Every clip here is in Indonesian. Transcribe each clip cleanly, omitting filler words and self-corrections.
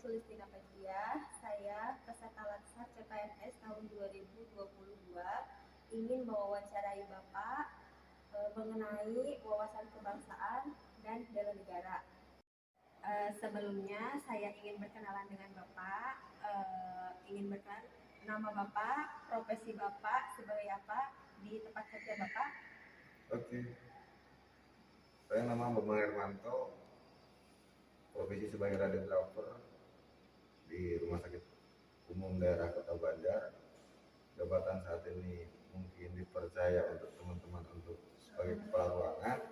Sulistina Fajiah. Saya peserta laksar CPNS tahun 2022 ingin mewawancarai Bapak mengenai wawasan kebangsaan dan bela negara. Sebelumnya saya ingin berkenalan dengan Bapak, ingin berkenalan nama Bapak, profesi Bapak sebagai apa di tempat kerja Bapak. Oke, saya nama Bambang Hermanto, profesi sebagai radiografer di Rumah Sakit Umum Daerah Kota Banjar. Jabatan saat ini mungkin dipercaya untuk teman-teman untuk sebagai kepala ruangan.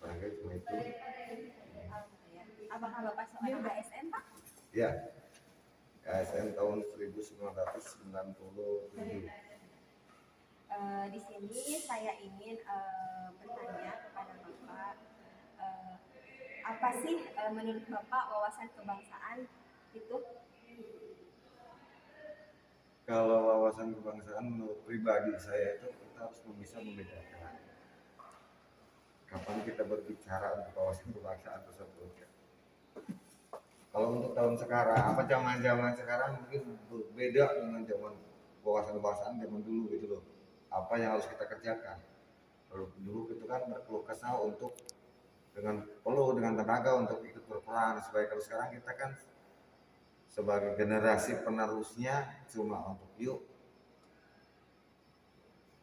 Barangkali cuma itu. Apakah Bapak seorang ASN, Pak? Ya, ASN tahun 1997. Di sini saya ingin bertanya kepada Bapak, apa sih menurut Bapak wawasan kebangsaan itu? Kalau wawasan kebangsaan menurut pribadi saya itu kita harus bisa membedakan kapan kita berbicara untuk wawasan kebangsaan tersebut. Kalau untuk tahun sekarang, zaman sekarang mungkin berbeda dengan zaman wawasan kebangsaan zaman dulu gitu loh. Apa yang harus kita kerjakan? Kalau dulu itu kan berkeluh kesah untuk dengan tenaga untuk ikut berperan. Supaya kalau sekarang kita kan sebagai generasi penerusnya cuma untuk yuk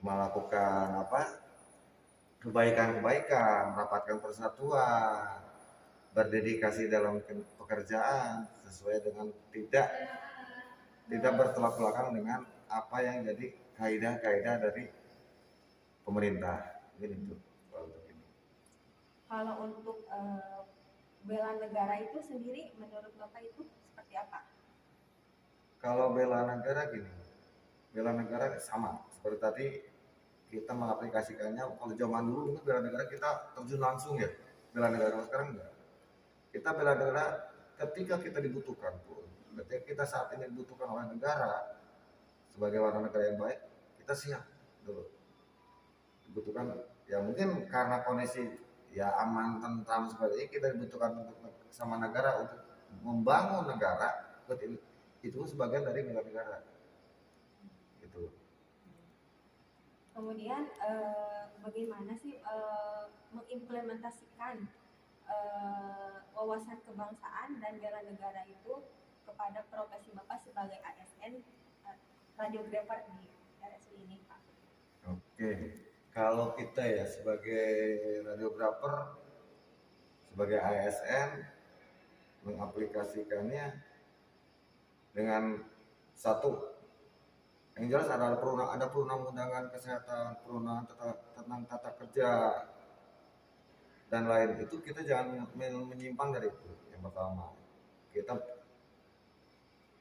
melakukan kebaikan, mendapatkan persatuan, berdedikasi dalam pekerjaan sesuai dengan tidak bertolak belakang dengan apa yang jadi kaidah-kaidah dari pemerintah. Gitu. Kalau untuk bela negara itu sendiri menurut Bapak itu seperti apa? Kalau bela negara gini, bela negara sama seperti tadi kita mengaplikasikannya. Kalau zaman dulu bela negara kita terjun langsung ya, bela negara. Sekarang enggak. Kita bela negara ketika kita dibutuhkan pun. Ketika kita saat ini dibutuhkan oleh negara sebagai warga negara yang baik, kita siap dulu. Dibutuhkan ya mungkin karena kondisi ya aman tentram seperti ini, kita dibutuhkan untuk sama negara untuk membangun negara. Itu sebagian dari bela negara. Gitu. Kemudian bagaimana sih mengimplementasikan wawasan kebangsaan dan bela negara itu kepada profesi Bapak sebagai ASN radiografer di RSI ini, Pak? Oke, kalau kita ya sebagai radiografer, sebagai ASN mengaplikasikannya dengan satu yang jelas ada perundang-undangan kesehatan, perundang tentang tata kerja dan lain itu. Kita jangan menyimpang dari itu. Yang pertama, kita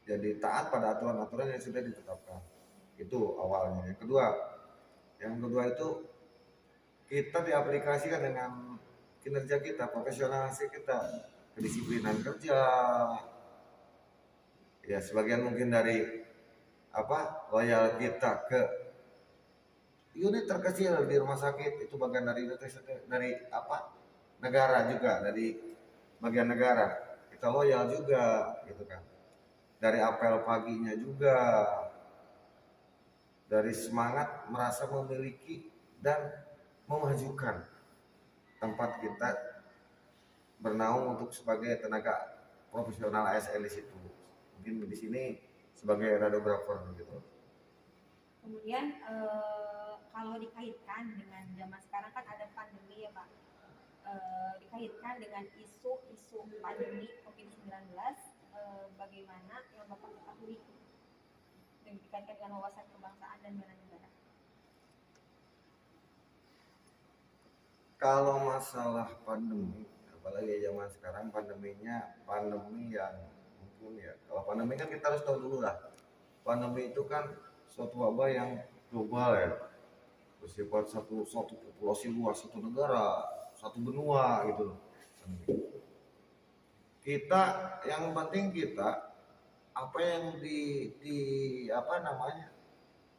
jadi taat pada aturan-aturan yang sudah ditetapkan. Itu awalnya. Yang kedua itu kita diaplikasikan dengan kinerja kita, profesionalisasi kita, kedisiplinan kerja. Ya sebagian mungkin dari loyal kita ke unit terkecil di rumah sakit itu bagian dari negara juga, dari bagian negara kita loyal juga gitu kan. Dari apel paginya juga, dari semangat merasa memiliki dan memajukan tempat kita bernaung untuk sebagai tenaga profesional ASN di situ. Mungkin di sini sebagai radiografer gitu. Kemudian kalau dikaitkan dengan zaman sekarang kan ada pandemi ya Pak, dikaitkan dengan isu pandemi COVID-19, bagaimana yang Bapak ketahui dan dikaitkan dengan wawasan kebangsaan dan bela negara? Kalau masalah pandemi, apalagi zaman sekarang pandeminya pandemi yang mungkin ya, kalau pandemi kan kita harus tahu dulu lah, pandemi itu kan suatu wabah yang global ya, bersifat satu populasi luas, satu negara, satu benua gitu loh. Kita yang penting kita apa yang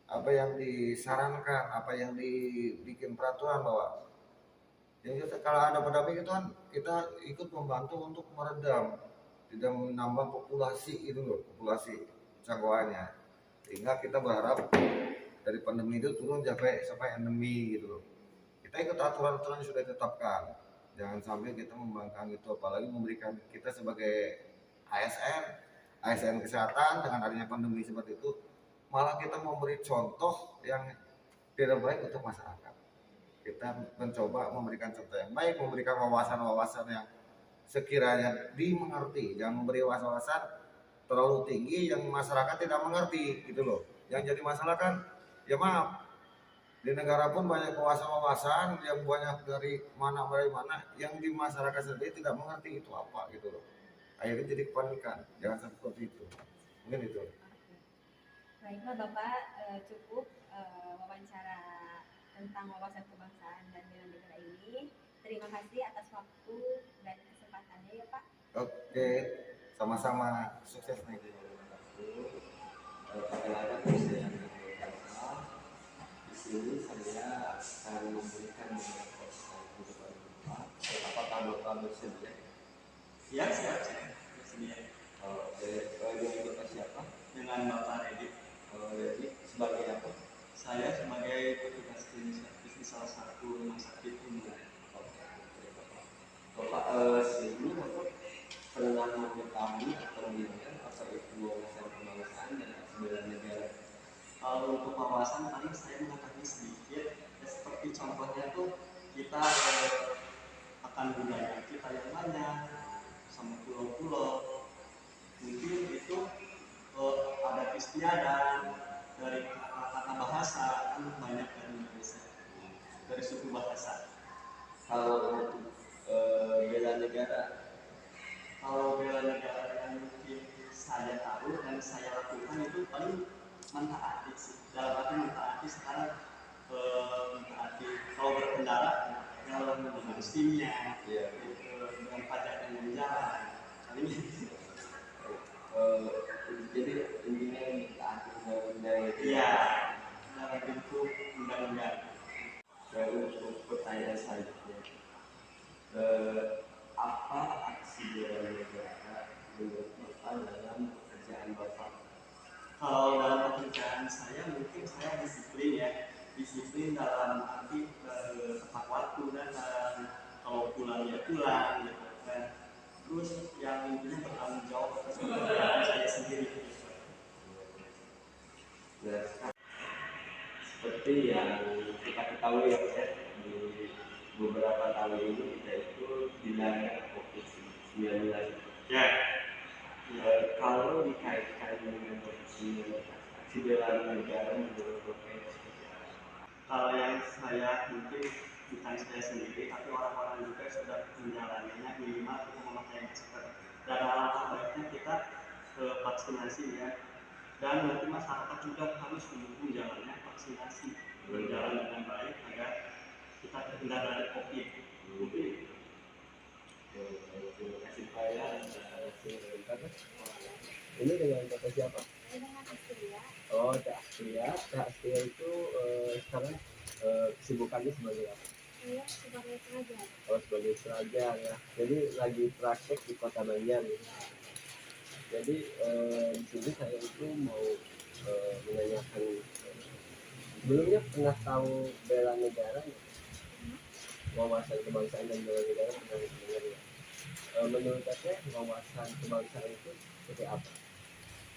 apa yang disarankan, apa yang dibikin peraturan bahwa Jadi kalau ada pandemi itu kan kita ikut membantu untuk meredam, tidak menambah populasi itu loh, populasi jangkauannya. Sehingga kita berharap dari pandemi itu turun sampai endemi gitu loh. Kita ikut aturan-aturan yang sudah ditetapkan. Jangan sampai kita membangkang itu, apalagi memberikan kita sebagai ASN kesehatan dengan adanya pandemi seperti itu, malah kita memberi contoh yang tidak baik untuk masyarakat. Kita mencoba memberikan contoh yang baik, memberikan wawasan-wawasan yang sekiranya dimengerti, jangan memberi wawasan terlalu tinggi yang masyarakat tidak mengerti gitu loh. Yang jadi masalah kan, ya maaf, di negara pun banyak wawasan-wawasan yang banyak dari mana yang di masyarakat sendiri tidak mengerti itu apa gitu loh. Akhirnya jadi kepanikan. Jangan sampai seperti itu. Mungkin itu. Baiklah Bapak, cukup wawancara tentang wawasan kebangsaan dan bela negara ini. Terima kasih atas waktu dan kesempatannya ya Pak. Oke, sama-sama, sukses nih. Di sini saya akan memberikan beberapa slide kepada Bapak. Apakah Bapak bersedia? Ya, siap, bersedia. Oke, dengan Bapak siapa? Dengan Bapak Redi. Redi, sebagai apa? Saya sebagai petugas klinis di salah satu rumah sakit umum. Bapak, sebelum Bapak pernah mengetahui atau mendengar apa itu wawasan kebangsaan dan bela negara? Kalau untuk wawasan paling saya mengetahui sedikit, ya, seperti contohnya tuh kita akan budaya kita yang banyak sama pulau-pulau. Mungkin itu adat istiadat dari kata bahasa kan banyak dari Indonesia, dari suku bahasa. Kalau untuk bela negara, kalau bela negara yang mungkin saya tahu dan saya lakukan itu paling mentaati sih. Dalam arti mentaati sekarang mentaati kalau berkendara dalam menggunakan SIM-nya, dengan pajak yang berjalan. Paling jadi intinya mentaati undang-undang itu. iya, dalam bentuk undang-undang. Lalu untuk pertanyaan selanjutnya, apa aksi bela negara menurut Bapak dalam pekerjaan Bapak? Kalau dalam pekerjaan saya mungkin saya disiplin ya, disiplin dalam arti tepat waktu dan kalau pulang ya pulang gitu kan. Terus yang intinya bertanggung jawab atas pekerjaan saya sendiri gitu. Nah, seperti yang kita ketahui ya Pak, di beberapa tahun ini kita itu dilanda COVID-19. Ya. Kalau dikaitkan dengan COVID-19, aksi bela negara menurut Bapak seperti apa? Kalau yang saya mungkin bukan saya sendiri, tapi orang-orang juga sudah menjalaninya, minimal kita memakai masker. Dan alangkah baiknya kita vaksinasi ya. Dan nanti masyarakat juga harus mendukung jalannya vaksinasi berjalan dengan baik agar kita terhindar dari COVID. Mungkin Terima kasih Pak ya. Ini dengan Bapak siapa? Dengan Astria. Oh, Kak Astria. Kak Astria itu sekarang kesibukannya sebagai apa? Saya sebagai pelajar. Oh, sebagai pelajar ya. Jadi lagi praktek di Kota Banjar. Ya. Jadi di sini saya itu mau menanyakan, sebelumnya pernah tahu bela negara ya? Wawasan kebangsaan dan bela negara pernah dengar ya? Menurut saya wawasan kebangsaan itu seperti apa?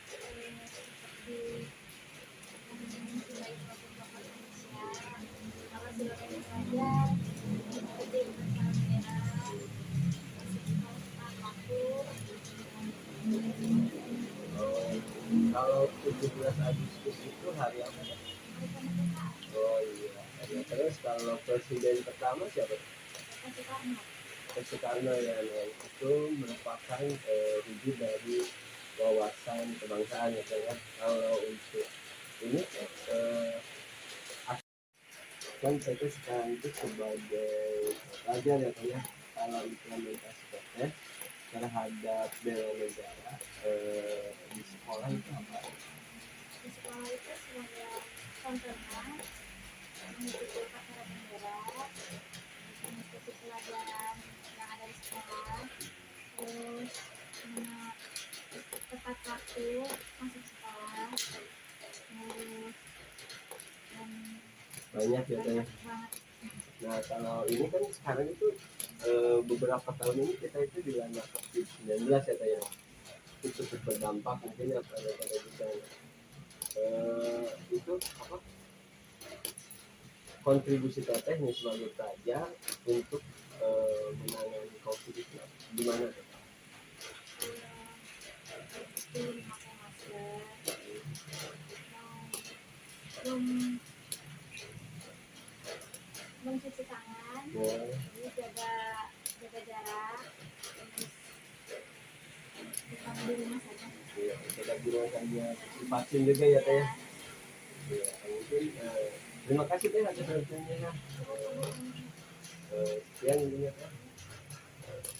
Seperti mencintai suatu tokoh Indonesia, kalau sebagai pelajar seperti bernegara, tentang waktu. Kalau 17 Agustus itu hari apa ya? Oh iya. Terus kalau presiden pertama siapa? Soekarno ya, itu merupakan wujud dari wawasan kebangsaan ya kan. Kalau untuk ini kan saya sekarang itu sebagai pelajar ya kan ya, kalau implementasi proses terhadap bela negara di sekolah itu apa? Di sekolah itu semuanya contohnya mengikuti upacara bendera, mengikuti banyak ya teh. banyak banget. Nah kalau ini kan sekarang itu beberapa tahun ini kita itu dilanda COVID-19 ya teh ya. Itu cukup berdampak mungkin ya pada bisa itu apa kontribusi teteh nih sebagai pelajar untuk menangani COVID itu gimana teh? Belum pakai masker, belum belum cuci tangan, Ya, jadi jaga jaga jarak, terus tetap di rumah saja. ya, kita gunakan dia vaksin juga ya teh. Ya, mungkin terima kasih teh atas waktunya. Sekian ini ya teh.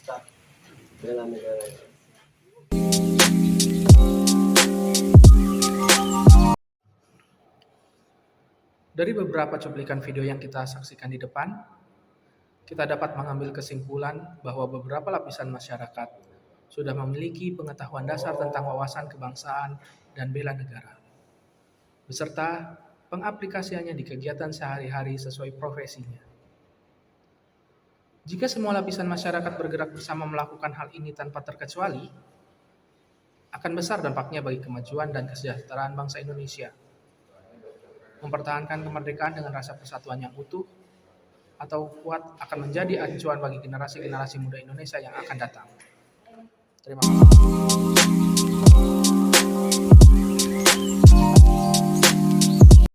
Staf bela negara. Dari beberapa cuplikan video yang kita saksikan di depan, kita dapat mengambil kesimpulan bahwa beberapa lapisan masyarakat sudah memiliki pengetahuan dasar tentang wawasan kebangsaan dan bela negara, beserta pengaplikasiannya di kegiatan sehari-hari sesuai profesinya. Jika semua lapisan masyarakat bergerak bersama melakukan hal ini tanpa terkecuali, akan besar dampaknya bagi kemajuan dan kesejahteraan bangsa Indonesia. Mempertahankan kemerdekaan dengan rasa persatuan yang utuh atau kuat akan menjadi acuan bagi generasi-generasi muda Indonesia yang akan datang. Terima kasih.